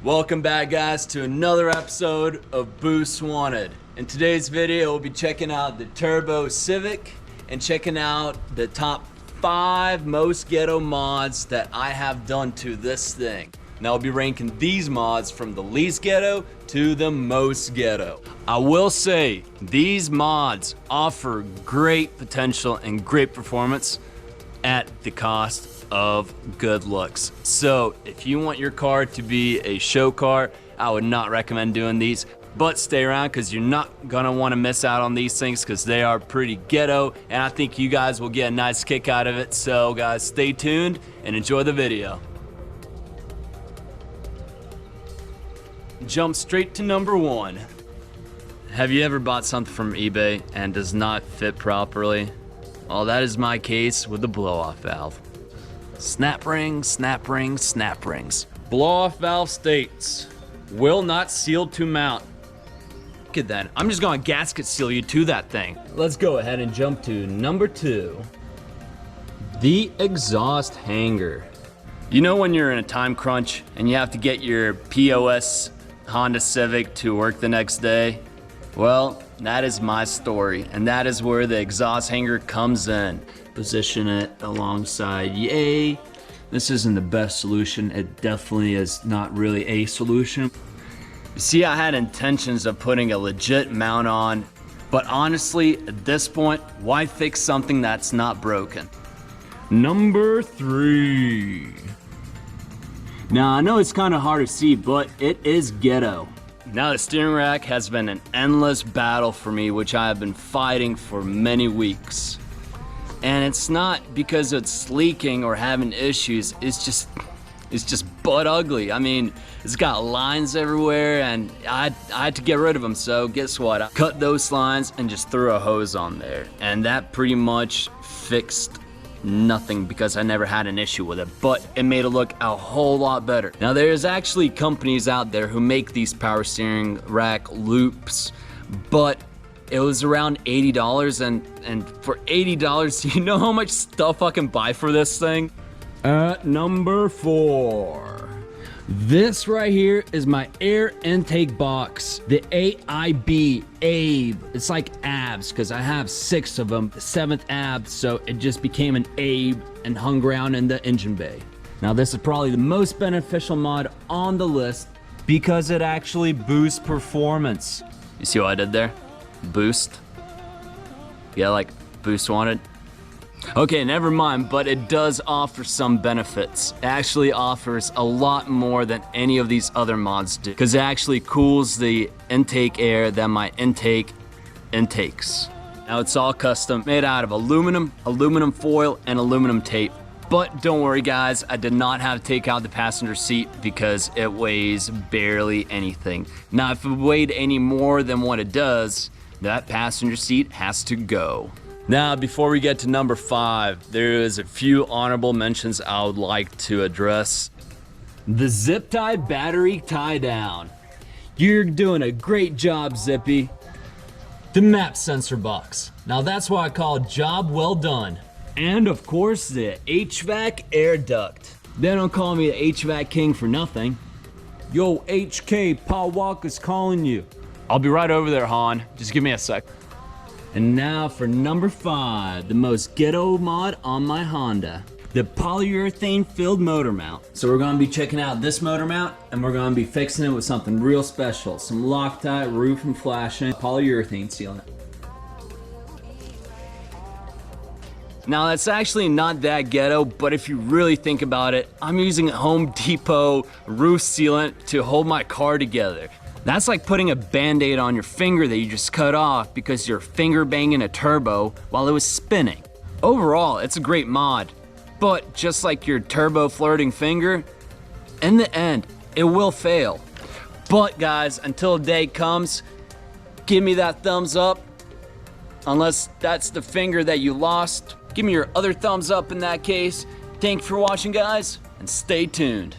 Welcome back, guys, to another episode of Boost Wanted. In today's video, we'll be checking out the Turbo Civic and checking out the top 5 most ghetto mods that I have done to this thing. Now I'll be ranking these mods from the least ghetto to the most ghetto. I will say these mods offer great potential and great performance at the cost of good looks. So if you want your car to be a show car, I would not recommend doing these, but stay around because you're not gonna want to miss out on these things because they are pretty ghetto, and I think you guys will get a nice kick out of it. So guys, stay tuned and enjoy the video. Jump straight to number 1. Have you ever bought something from eBay and does not fit properly? Well, that is my case with the blow-off valve. Snap rings, snap rings, snap rings. Blow-off valve states, will not seal to mount. Look at that. I'm just gonna gasket seal you to that thing. Let's go ahead and jump to number 2. The exhaust hanger. You know when you're in a time crunch and you have to get your POS Honda Civic to work the next day? Well, that is my story, and that is where the exhaust hanger comes in. Position it alongside yay. This isn't the best solution. It definitely is not really a solution. You see, I had intentions of putting a legit mount on, but honestly, at this point, why fix something that's not broken? Number 3. Now, I know it's kind of hard to see, but it is ghetto. Now, the steering rack has been an endless battle for me, which I have been fighting for many weeks. And it's not because it's leaking or having issues, it's just butt ugly. I mean, it's got lines everywhere, and I had to get rid of them, so guess what? I cut those lines and just threw a hose on there, and that pretty much fixed nothing because I never had an issue with it, but it made it look a whole lot better. Now, there's actually companies out there who make these power steering rack loops, but it was around $80, and for $80, do you know how much stuff I can buy for this thing? At number 4. This right here is my air intake box, the AIB. It's like abs because I have 6 of them, the 7th ab, so it just became an Abe and hung around in the engine bay. Now this is probably the most beneficial mod on the list because it actually boosts performance. You see what I did there? Boost. Yeah, like Boost Wanted. Okay, never mind, but it does offer some benefits. It actually offers a lot more than any of these other mods do because it actually cools the intake air that my intake intakes. Now it's all custom, made out of aluminum foil, and aluminum tape. But don't worry guys, I did not have to take out the passenger seat because it weighs barely anything. Now if it weighed any more than what it does, that passenger seat has to go. Now, before we get to number 5, there is a few honorable mentions I would like to address. The zip tie battery tie down. You're doing a great job, Zippy. The map sensor box. Now that's why I call it job well done. And of course, the HVAC air duct. They don't call me the HVAC king for nothing. Yo, HK, Paul Walker's calling you. I'll be right over there, Han. Just give me a sec. And now for number 5, the most ghetto mod on my Honda, the polyurethane filled motor mount. So we're gonna be checking out this motor mount, and we're gonna be fixing it with something real special. Some Loctite roof and flashing, polyurethane sealant. Now that's actually not that ghetto, but if you really think about it, I'm using Home Depot roof sealant to hold my car together. That's like putting a Band-Aid on your finger that you just cut off because you're finger banging a turbo while it was spinning. Overall, it's a great mod, but just like your turbo flirting finger, in the end, it will fail. But guys, until the day comes, give me that thumbs up. Unless that's the finger that you lost, give me your other thumbs up in that case. Thanks for watching, guys, and stay tuned.